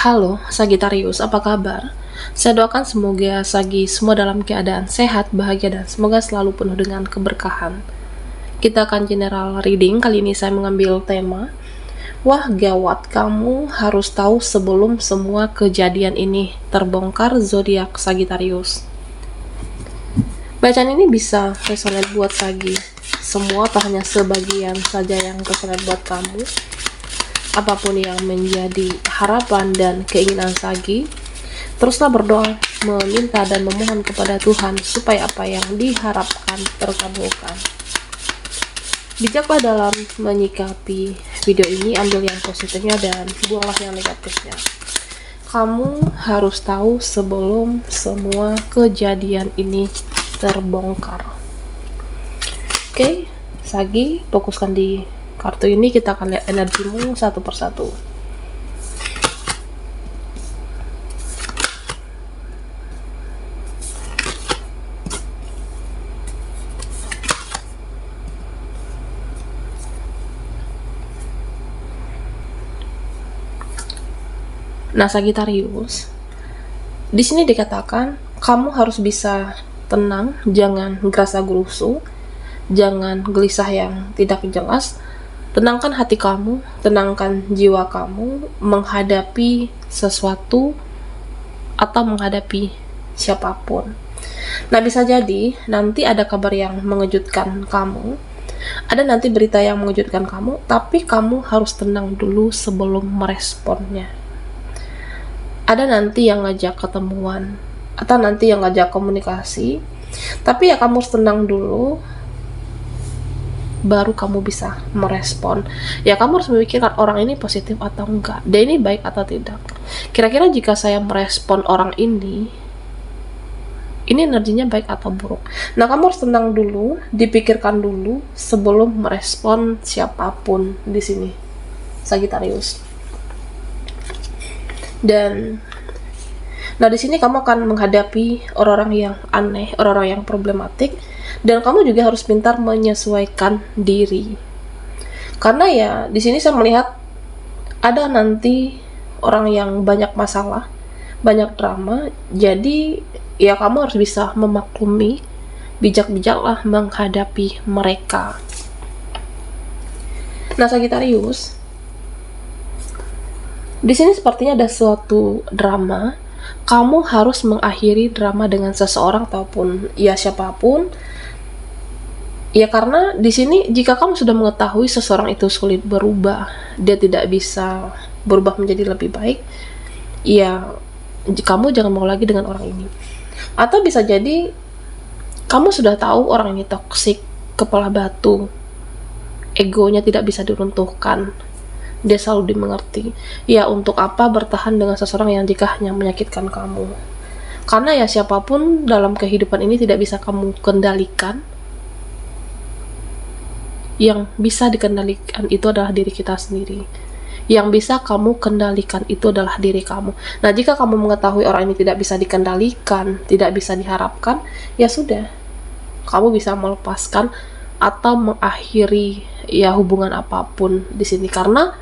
Halo, Sagitarius, apa kabar? Saya doakan semoga Sagi semua dalam keadaan sehat, bahagia, dan semoga selalu penuh dengan keberkahan. Kita akan general reading, kali ini saya mengambil tema, wah gawat, kamu harus tahu sebelum semua kejadian ini terbongkar, zodiak Sagitarius. Bacaan ini bisa resonate buat Sagi, semua tak hanya sebagian saja yang resonate buat kamu. Apapun yang menjadi harapan dan keinginan Sagi, teruslah berdoa, meminta dan memohon kepada Tuhan supaya apa yang diharapkan terkabulkan. Bijaklah dalam menyikapi video ini, ambil yang positifnya dan buanglah yang negatifnya. Kamu harus tahu sebelum semua kejadian ini terbongkar. Oke, Sagi, fokuskan di kartu ini, kita akan lihat energimu satu persatu. Nah, Sagitarius, di sini dikatakan kamu harus bisa tenang, jangan gerasa gerusu, jangan gelisah yang tidak jelas. Tenangkan hati kamu, tenangkan jiwa kamu menghadapi sesuatu atau menghadapi siapapun. Nah, bisa jadi nanti ada kabar yang mengejutkan kamu, ada nanti berita yang mengejutkan kamu, tapi kamu harus tenang dulu sebelum meresponnya. Ada nanti yang ngajak ketemuan, atau nanti yang ngajak komunikasi, tapi ya kamu harus tenang dulu, baru kamu bisa merespon. Ya, kamu harus memikirkan orang ini positif atau enggak, dia ini baik atau tidak. Kira-kira jika saya merespon orang ini energinya baik atau buruk. Nah, kamu harus tenang dulu, dipikirkan dulu sebelum merespon siapapun di sini, Sagitarius. Dan nah, di sini kamu akan menghadapi orang-orang yang aneh, orang-orang yang problematik, dan kamu juga harus pintar menyesuaikan diri. Karena ya di sini saya melihat ada nanti orang yang banyak masalah, banyak drama. Jadi ya kamu harus bisa memaklumi, bijak-bijaklah menghadapi mereka. Nah, Sagitarius, di sini sepertinya ada suatu drama. Kamu harus mengakhiri drama dengan seseorang ataupun ya siapapun. Ya, karena di sini jika kamu sudah mengetahui seseorang itu sulit berubah, dia tidak bisa berubah menjadi lebih baik, ya kamu jangan mau lagi dengan orang ini. Atau bisa jadi kamu sudah tahu orang ini toksik, kepala batu, egonya tidak bisa diruntuhkan, dia selalu dimengerti. Ya, untuk apa bertahan dengan seseorang yang jika hanya menyakitkan kamu? Karena ya siapapun dalam kehidupan ini tidak bisa kamu kendalikan. Yang bisa dikendalikan itu adalah diri kita sendiri. Yang bisa kamu kendalikan itu adalah diri kamu. Nah, jika kamu mengetahui orang ini tidak bisa dikendalikan, tidak bisa diharapkan, ya sudah, kamu bisa melepaskan atau mengakhiri ya hubungan apapun di sini, karena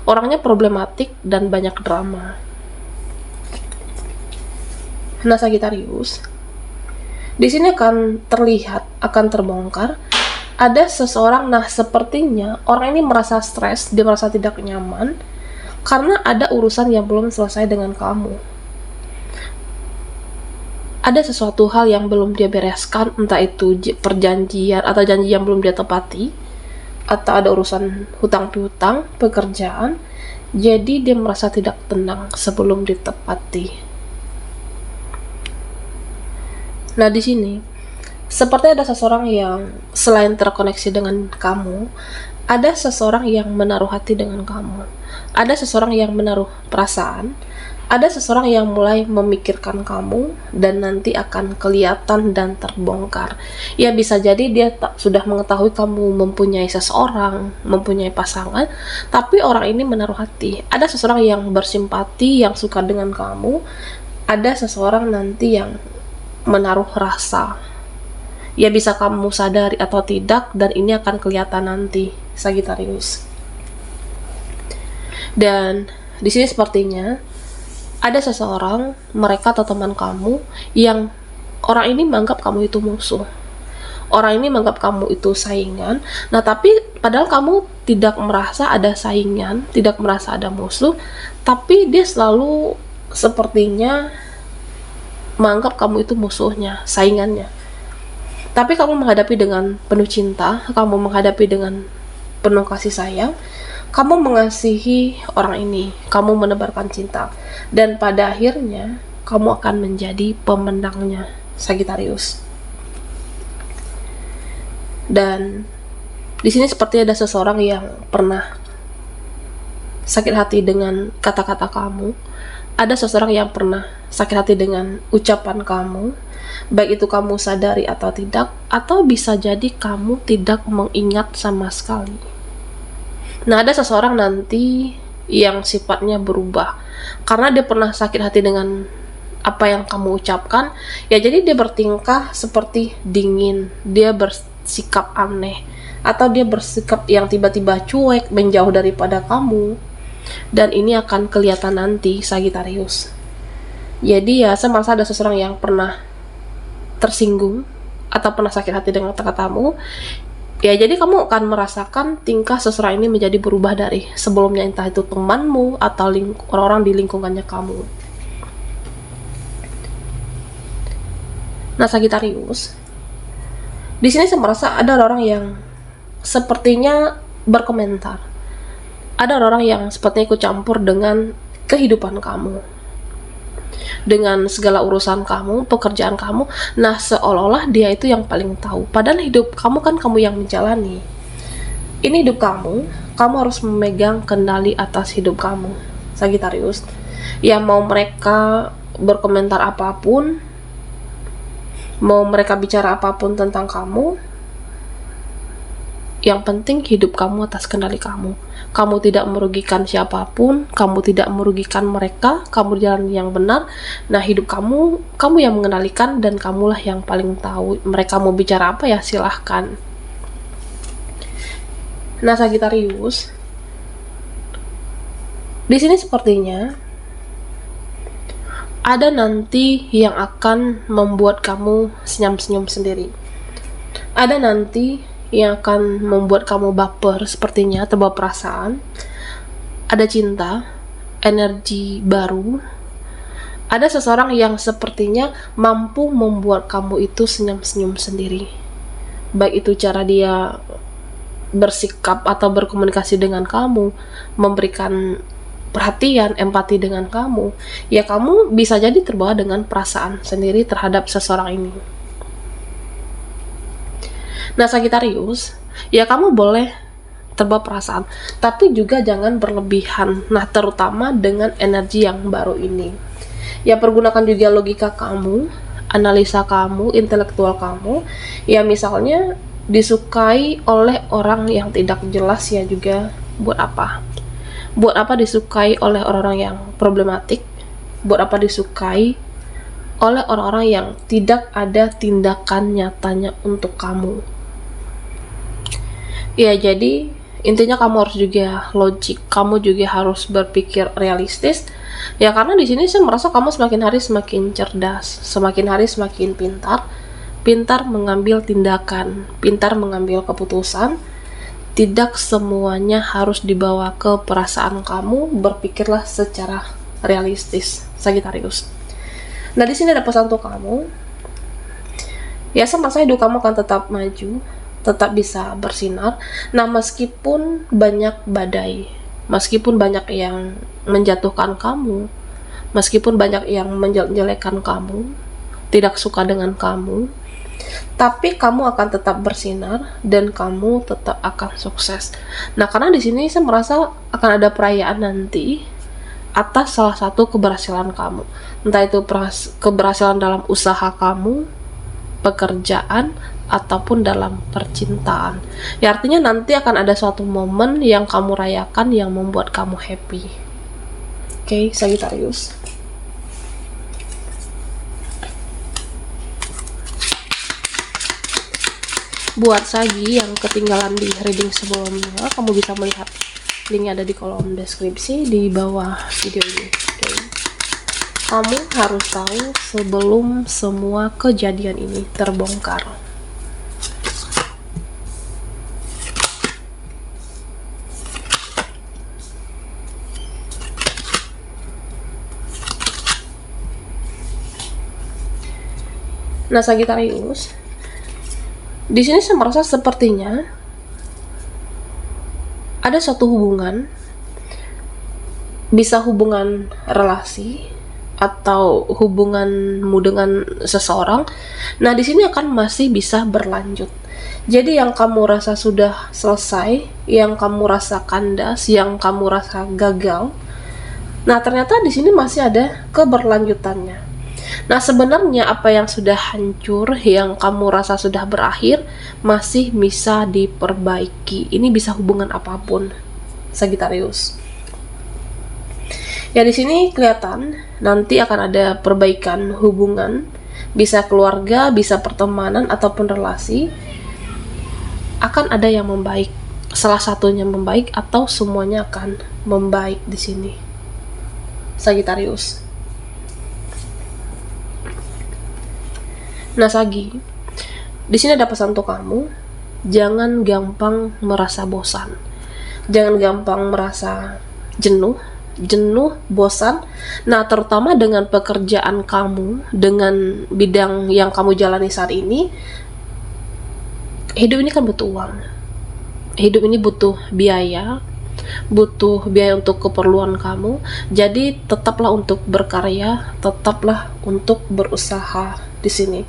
orangnya problematik dan banyak drama. Nah, Sagitarius, di sini akan terlihat, akan terbongkar ada seseorang. Nah, sepertinya orang ini merasa stres, dia merasa tidak nyaman karena ada urusan yang belum selesai dengan kamu. Ada sesuatu hal yang belum dia bereskan, entah itu perjanjian atau janji yang belum dia tepati, atau ada urusan hutang piutang, pekerjaan. Jadi dia merasa tidak tenang sebelum ditepati. Nah, di sini seperti ada seseorang yang selain terkoneksi dengan kamu, ada seseorang yang menaruh hati dengan kamu, ada seseorang yang menaruh perasaan, ada seseorang yang mulai memikirkan kamu, dan nanti akan kelihatan dan terbongkar. Ya, bisa jadi dia sudah mengetahui kamu mempunyai seseorang, mempunyai pasangan, tapi orang ini menaruh hati. Ada seseorang yang bersimpati, yang suka dengan kamu, ada seseorang nanti yang menaruh rasa. Ya, bisa kamu sadari atau tidak, dan ini akan kelihatan nanti, Sagitarius. Dan di sini sepertinya ada seseorang, mereka atau teman kamu, yang orang ini menganggap kamu itu musuh. Orang ini menganggap kamu itu saingan. Nah, tapi padahal kamu tidak merasa ada saingan, tidak merasa ada musuh, tapi dia selalu sepertinya menganggap kamu itu musuhnya, saingannya. Tapi kamu menghadapi dengan penuh cinta, kamu menghadapi dengan penuh kasih sayang, kamu mengasihi orang ini, kamu menebarkan cinta, dan pada akhirnya kamu akan menjadi pemenangnya, Sagittarius. Dan di sini seperti ada seseorang yang pernah sakit hati dengan kata-kata kamu. Ada seseorang yang pernah sakit hati dengan ucapan kamu, baik itu kamu sadari atau tidak, atau bisa jadi kamu tidak mengingat sama sekali. Nah, ada seseorang nanti yang sifatnya berubah karena dia pernah sakit hati dengan apa yang kamu ucapkan, ya jadi dia bertingkah seperti dingin, dia bersikap aneh, atau dia bersikap yang tiba-tiba cuek, menjauh daripada kamu. Dan ini akan kelihatan nanti, Sagittarius. Jadi ya, saya merasa ada seseorang yang pernah tersinggung atau pernah sakit hati dengan kata-katamu. Ya, jadi kamu akan merasakan tingkah seseorang ini menjadi berubah dari sebelumnya, entah itu temanmu atau orang-orang di lingkungannya kamu. Nah, Sagittarius, di sini saya merasa ada orang yang sepertinya berkomentar. Ada orang yang sepertinya ikut campur dengan kehidupan kamu, dengan segala urusan kamu, pekerjaan kamu. Nah, seolah-olah dia itu yang paling tahu. Padahal hidup kamu kan kamu yang menjalani. Ini hidup kamu harus memegang kendali atas hidup kamu, Sagittarius. Ya, mau mereka berkomentar apapun, mau mereka bicara apapun tentang kamu, yang penting hidup kamu atas kendali kamu. Kamu tidak merugikan siapapun, kamu tidak merugikan mereka, kamu jalan yang benar. Nah, hidup kamu yang mengendalikan, dan kamulah yang paling tahu. Mereka mau bicara apa ya silahkan. Nah, Sagittarius, di sini sepertinya ada nanti yang akan membuat kamu senyum-senyum sendiri. Ada nanti yang akan membuat kamu baper, sepertinya terbawa perasaan. Ada cinta, energi baru. Ada seseorang yang sepertinya mampu membuat kamu itu senyum-senyum sendiri. Baik itu cara dia bersikap atau berkomunikasi dengan kamu, memberikan perhatian, empati dengan kamu, ya kamu bisa jadi terbawa dengan perasaan sendiri terhadap seseorang ini. Nah, Sagittarius, ya kamu boleh terbawa perasaan, tapi juga jangan berlebihan. Nah, terutama dengan energi yang baru ini. Ya, pergunakan juga logika kamu, analisa kamu, intelektual kamu. Ya, misalnya disukai oleh orang yang tidak jelas, ya juga buat apa? Buat apa disukai oleh orang-orang yang problematik? Buat apa disukai oleh orang-orang yang tidak ada tindakan nyatanya untuk kamu? Ya, jadi intinya kamu harus juga logik, kamu juga harus berpikir realistis. Ya, karena di sini saya merasa kamu semakin hari semakin cerdas, semakin hari semakin pintar mengambil tindakan, pintar mengambil keputusan. Tidak semuanya harus dibawa ke perasaan kamu, berpikirlah secara realistis, Sagittarius. Nah, di sini ada pesan untuk kamu. Ya, semasa hidup kamu akan tetap maju, tetap bisa bersinar. Nah, meskipun banyak badai, meskipun banyak yang menjatuhkan kamu, meskipun banyak yang menjelekkan kamu, tidak suka dengan kamu, tapi kamu akan tetap bersinar dan kamu tetap akan sukses. Nah, karena di sini saya merasa akan ada perayaan nanti atas salah satu keberhasilan kamu. Entah itu keberhasilan dalam usaha kamu, pekerjaan, ataupun dalam percintaan. Ya, artinya nanti akan ada suatu momen yang kamu rayakan yang membuat kamu happy. Oke, Sagittarius. Buat Sagi yang ketinggalan di reading sebelumnya, kamu bisa melihat linknya ada di kolom deskripsi di bawah video ini. Okay. Kamu harus tahu sebelum semua kejadian ini terbongkar. Nah, Sagittarius, di sini saya merasa sepertinya ada suatu hubungan, bisa hubungan relasi atau hubunganmu dengan seseorang. Nah, di sini akan masih bisa berlanjut. Jadi yang kamu rasa sudah selesai, yang kamu rasa kandas, yang kamu rasa gagal, nah ternyata di sini masih ada keberlanjutannya. Nah, sebenarnya apa yang sudah hancur, yang kamu rasa sudah berakhir, masih bisa diperbaiki. Ini bisa hubungan apapun, Sagittarius. Ya, di sini kelihatan nanti akan ada perbaikan hubungan, bisa keluarga, bisa pertemanan ataupun relasi. Akan ada yang membaik. Salah satunya membaik atau semuanya akan membaik di sini, Sagittarius. Nah, Sagi, di sini ada pesan untuk kamu. Jangan gampang merasa bosan. Jangan gampang merasa jenuh, bosan. Nah, terutama dengan pekerjaan kamu, dengan bidang yang kamu jalani saat ini. Hidup ini kan butuh uang. Hidup ini butuh biaya untuk keperluan kamu. Jadi tetaplah untuk berkarya, tetaplah untuk berusaha di sini.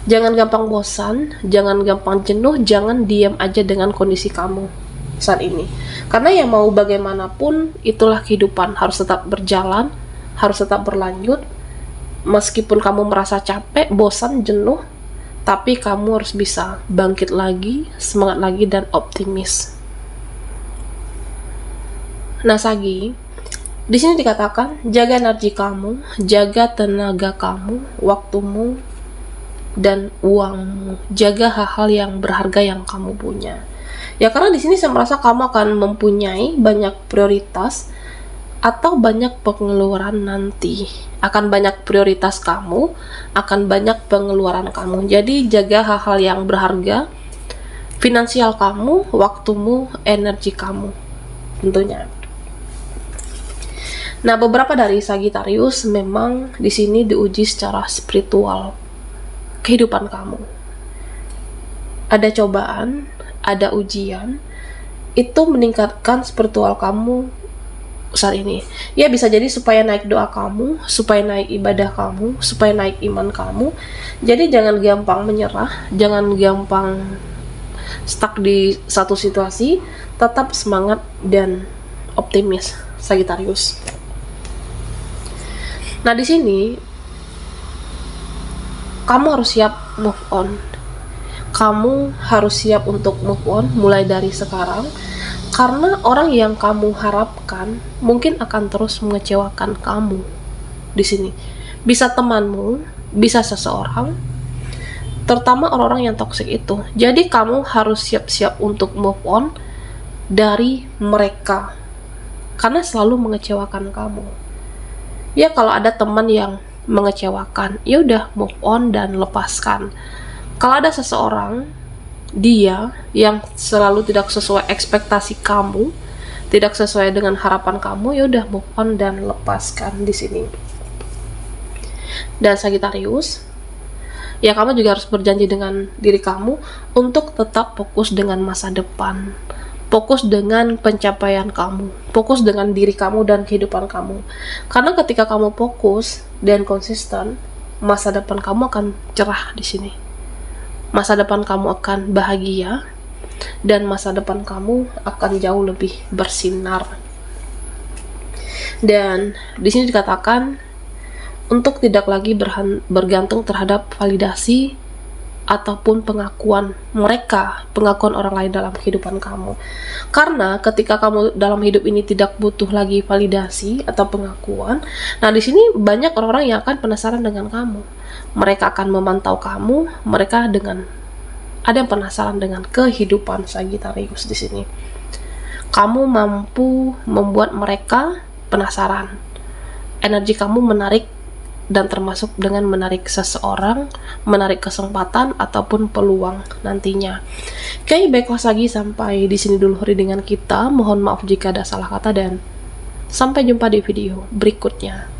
Jangan gampang bosan, jangan gampang jenuh, jangan diam aja dengan kondisi kamu saat ini. Karena ya mau bagaimanapun, itulah kehidupan, harus tetap berjalan, harus tetap berlanjut. Meskipun kamu merasa capek, bosan, jenuh, tapi kamu harus bisa bangkit lagi, semangat lagi, dan optimis. Nah, Sagi, di sini dikatakan jaga energi kamu, jaga tenaga kamu, waktumu, dan uangmu. Jaga hal-hal yang berharga yang kamu punya. Ya, karena di sini saya merasa kamu akan mempunyai banyak prioritas atau banyak pengeluaran nanti. Akan banyak prioritas kamu, akan banyak pengeluaran kamu. Jadi jaga hal-hal yang berharga, finansial kamu, waktumu, energi kamu tentunya. Nah, beberapa dari Sagittarius memang di sini diuji secara spiritual kehidupan kamu. Ada cobaan, ada ujian, itu meningkatkan spiritual kamu saat ini. Ya, bisa jadi supaya naik doa kamu, supaya naik ibadah kamu, supaya naik iman kamu. Jadi jangan gampang menyerah, jangan gampang stuck di satu situasi, tetap semangat dan optimis, Sagittarius. Nah, di sini kamu harus siap move on. Kamu harus siap untuk move on mulai dari sekarang, karena orang yang kamu harapkan mungkin akan terus mengecewakan kamu di sini. Bisa temanmu, bisa seseorang, terutama orang-orang yang toksik itu. Jadi kamu harus siap-siap untuk move on dari mereka, karena selalu mengecewakan kamu. Ya, kalau ada teman yang mengecewakan, ya udah move on dan lepaskan. Kalau ada seseorang dia yang selalu tidak sesuai ekspektasi kamu, tidak sesuai dengan harapan kamu, ya udah move on dan lepaskan di sini. Dan Sagittarius, ya kamu juga harus berjanji dengan diri kamu untuk tetap fokus dengan masa depan. Fokus dengan pencapaian kamu, fokus dengan diri kamu dan kehidupan kamu. Karena ketika kamu fokus dan konsisten, masa depan kamu akan cerah di sini. Masa depan kamu akan bahagia, dan masa depan kamu akan jauh lebih bersinar. Dan di sini dikatakan untuk tidak lagi bergantung terhadap validasi ataupun pengakuan orang lain dalam kehidupan kamu. Karena ketika kamu dalam hidup ini tidak butuh lagi validasi atau pengakuan, nah di sini banyak orang-orang yang akan penasaran dengan kamu. Mereka akan memantau kamu, ada yang penasaran dengan kehidupan Sagittarius di sini. Kamu mampu membuat mereka penasaran. Energi kamu menarik dan termasuk dengan menarik seseorang, menarik kesempatan ataupun peluang nantinya. Oke, baiklah Sagi, sampai di sini dulu readingan kita. Mohon maaf jika ada salah kata dan sampai jumpa di video berikutnya.